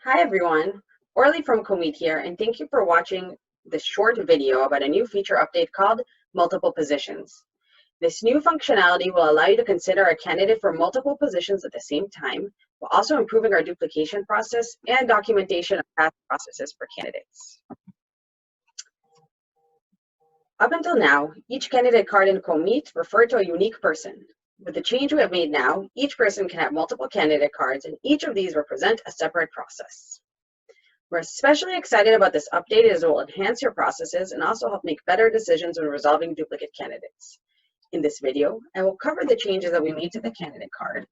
Hi everyone, Orly from Comeet here, and thank you for watching this short video about a new feature update called Multiple Positions. This new functionality will allow you to consider a candidate for multiple positions at the same time, while also improving our duplication process and documentation of past processes for candidates. Up until now, each candidate card in Comeet referred to a unique person. With the change we have made now, each person can have multiple candidate cards, and each of these represent a separate process. We're especially excited about this update as it will enhance your processes and also help make better decisions when resolving duplicate candidates. In this video, I will cover the changes that we made to the candidate card,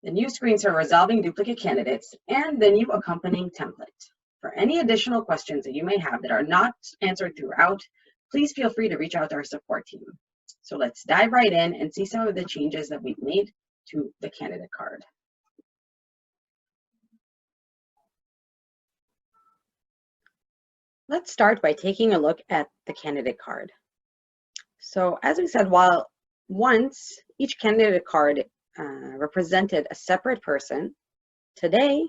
the new screens for resolving duplicate candidates, and the new accompanying template. For any additional questions that you may have that are not answered throughout, please feel free to reach out to our support team. So let's dive right in and see some of the changes that we've made to the candidate card. Let's start by taking a look at the candidate card. So as we said, while once each candidate card represented a separate person, today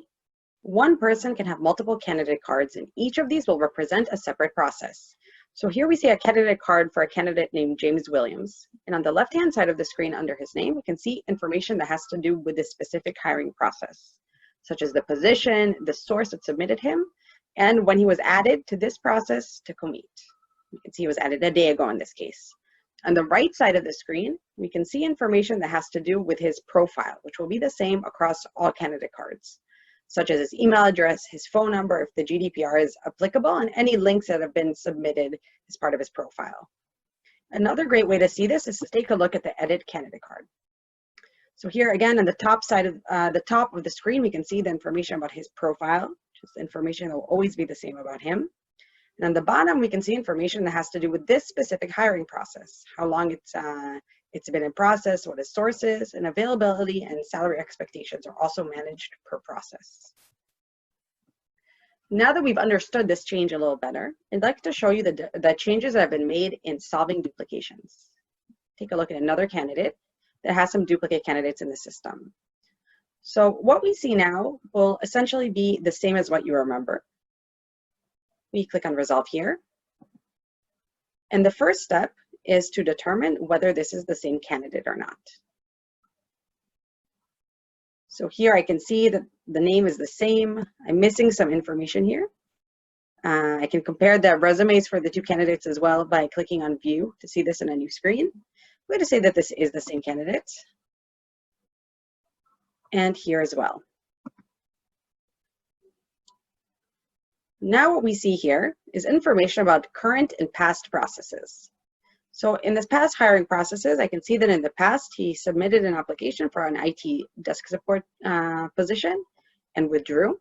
one person can have multiple candidate cards, and each of these will represent a separate process. So here we see a candidate card for a candidate named James Williams, and on the left-hand side of the screen under his name, we can see information that has to do with this specific hiring process, such as the position, the source that submitted him, and when he was added to this process to Comeet. You can see he was added a day ago in this case. On the right side of the screen, we can see information that has to do with his profile, which will be the same across all candidate cards, such as his email address, his phone number, if the GDPR is applicable, and any links that have been submitted as part of his profile. Another great way to see this is to take a look at the Edit Candidate card. So here again, on the top side of the screen, we can see the information about his profile, which is information that will always be the same about him. And on the bottom, we can see information that has to do with this specific hiring process, how long it's been in process, what his source is, and availability and salary expectations are also managed per process. Now that we've understood this change a little better, I'd like to show you the changes that have been made in solving duplications. Take a look at another candidate that has some duplicate candidates in the system. So what we see now will essentially be the same as what you remember. We click on Resolve here. And the first step is to determine whether this is the same candidate or not. So here I can see that the name is the same. I'm missing some information here. I can compare the resumes for the two candidates as well by clicking on View to see this in a new screen. I'm going to say that this is the same candidate. And here as well. Now what we see here is information about current and past processes. So in this past hiring processes, I can see that in the past, he submitted an application for an IT desk support position and withdrew.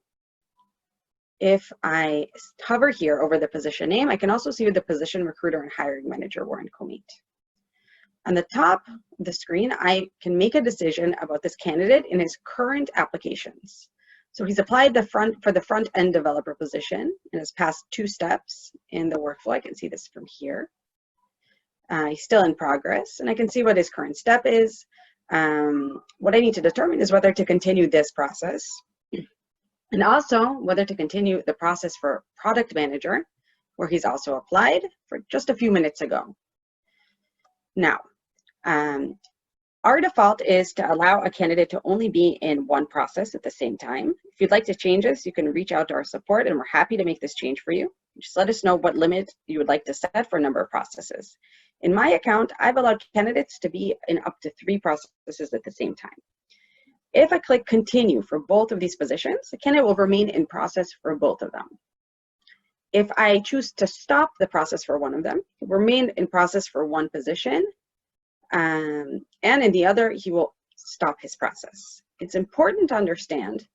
If I hover here over the position name, I can also see what the position recruiter and hiring manager were in Comeet. On the top of the screen, I can make a decision about this candidate in his current applications. So he's applied for the front-end developer position and has passed 2 steps in the workflow. I can see this from here. He's still in progress, and I can see what his current step is. What I need to determine is whether to continue this process, and also whether to continue the process for product manager, where he's also applied for just a few minutes ago. Now, our default is to allow a candidate to only be in one process at the same time. If you'd like to change this, you can reach out to our support, and we're happy to make this change for you. Just let us know what limit you would like to set for number of processes. In my account, I've allowed candidates to be in up to 3 processes at the same time. If I click Continue for both of these positions, the candidate will remain in process for both of them. If I choose to stop the process for one of them, it will remain in process for one position, and in the other, he will stop his process. It's important to understand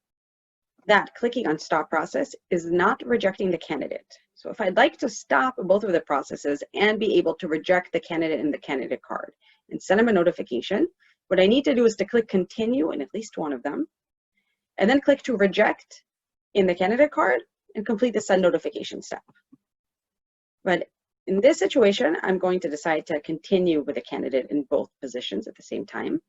that clicking on Stop Process is not rejecting the candidate. So if I'd like to stop both of the processes and be able to reject the candidate in the candidate card and send him a notification, what I need to do is to click Continue in at least one of them, and then click to Reject in the candidate card and complete the Send Notification step. But in this situation, I'm going to decide to continue with a candidate in both positions at the same time.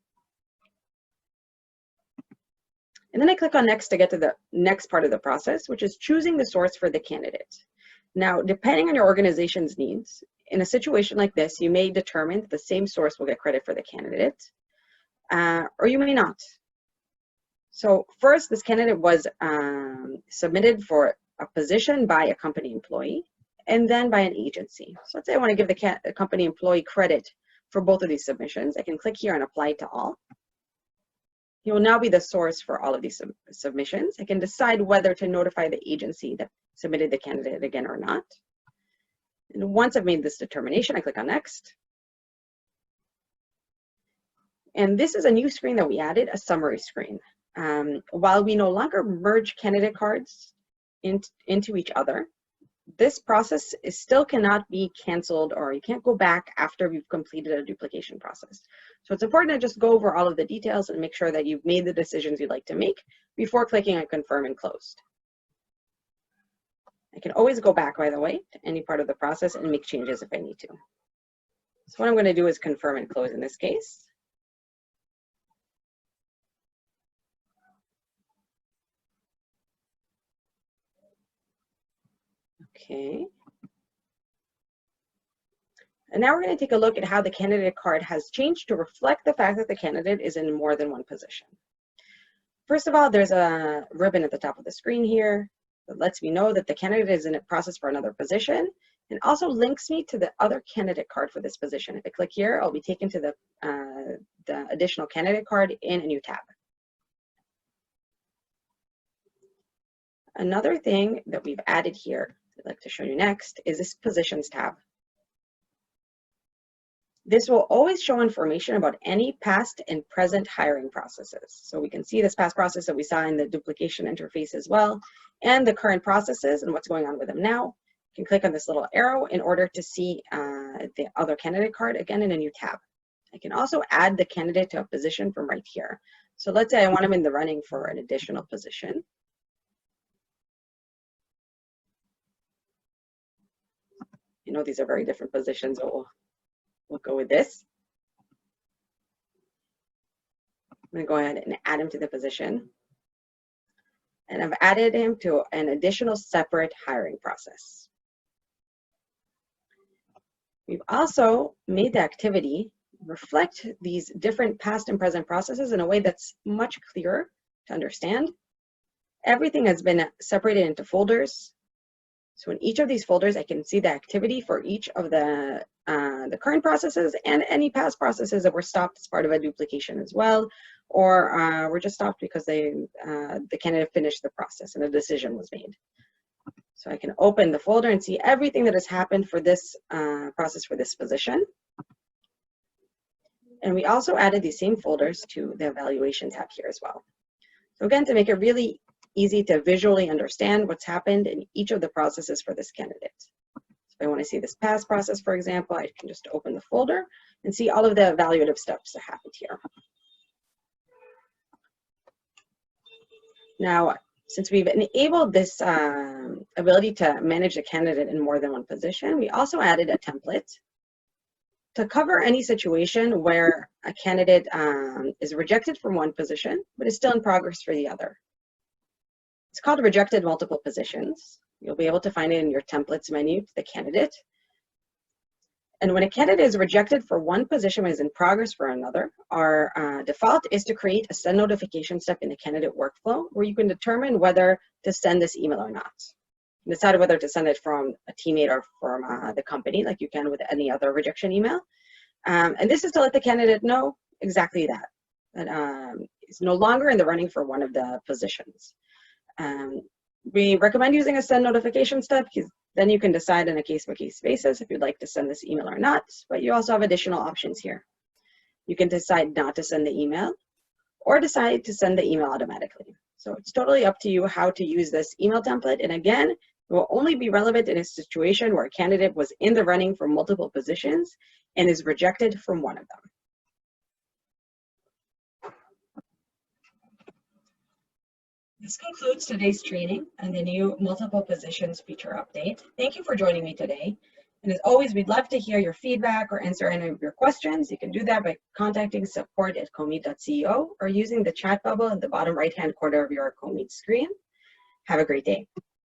And then I click on next to get to the next part of the process, which is choosing the source for the candidate. Now, depending on your organization's needs, in a situation like this, you may determine that the same source will get credit for the candidate, or you may not. So first, this candidate was submitted for a position by a company employee and then by an agency. So let's say I want to give the company employee credit for both of these submissions. I can click here and apply to all. He will now be the source for all of these submissions. I can decide whether to notify the agency that submitted the candidate again or not. And once I've made this determination, I click on next. And this is a new screen that we added, a summary screen. While we no longer merge candidate cards into each other, this process still cannot be canceled, or you can't go back after you've completed a duplication process. So it's important to just go over all of the details and make sure that you've made the decisions you'd like to make before clicking on confirm and closed. I can always go back, by the way, to any part of the process and make changes if I need to. So what I'm going to do is confirm and close in this case. Okay. And now we're going to take a look at how the candidate card has changed to reflect the fact that the candidate is in more than one position. First of all, there's a ribbon at the top of the screen here that lets me know that the candidate is in a process for another position, and also links me to the other candidate card for this position. If I click here, I'll be taken to the additional candidate card in a new tab. Another thing that we've added here, I'd like to show you next, is this positions tab. This will always show information about any past and present hiring processes. So we can see this past process that we saw in the duplication interface as well, and the current processes and what's going on with them now. You can click on this little arrow in order to see the other candidate card, again, in a new tab. I can also add the candidate to a position from right here. So let's say I want them in the running for an additional position. You know, these are very different positions, so we'll go with this. I'm going to go ahead and add him to the position. And I've added him to an additional separate hiring process. We've also made the activity reflect these different past and present processes in a way that's much clearer to understand. Everything has been separated into folders. So in each of these folders, I can see the activity for each of the current processes and any past processes that were stopped as part of a duplication as well, or were just stopped because the candidate finished the process and a decision was made. So I can open the folder and see everything that has happened for this process for this position. And we also added these same folders to the evaluation tab here as well. So again, to make it really easy to visually understand what's happened in each of the processes for this candidate. So if I want to see this past process, for example, I can just open the folder and see all of the evaluative steps that happened here. Now, since we've enabled this ability to manage the candidate in more than one position, we also added a template to cover any situation where a candidate is rejected from one position, but is still in progress for the other. It's called rejected multiple positions. You'll be able to find it in your templates menu to the candidate. And when a candidate is rejected for one position but is in progress for another, our default is to create a send notification step in the candidate workflow where you can determine whether to send this email or not. You decide whether to send it from a teammate or from the company, like you can with any other rejection email. And this is to let the candidate know exactly that it's no longer in the running for one of the positions. We recommend using a send notification step because then you can decide on a case-by-case basis if you'd like to send this email or not, but you also have additional options here. You can decide not to send the email or decide to send the email automatically. So it's totally up to you how to use this email template. And again, it will only be relevant in a situation where a candidate was in the running for multiple positions and is rejected from one of them. This concludes today's training on the new multiple positions feature update. Thank you for joining me today. And as always, we'd love to hear your feedback or answer any of your questions. You can do that by contacting support@comeet.co or using the chat bubble in the bottom right-hand corner of your Comeet screen. Have a great day.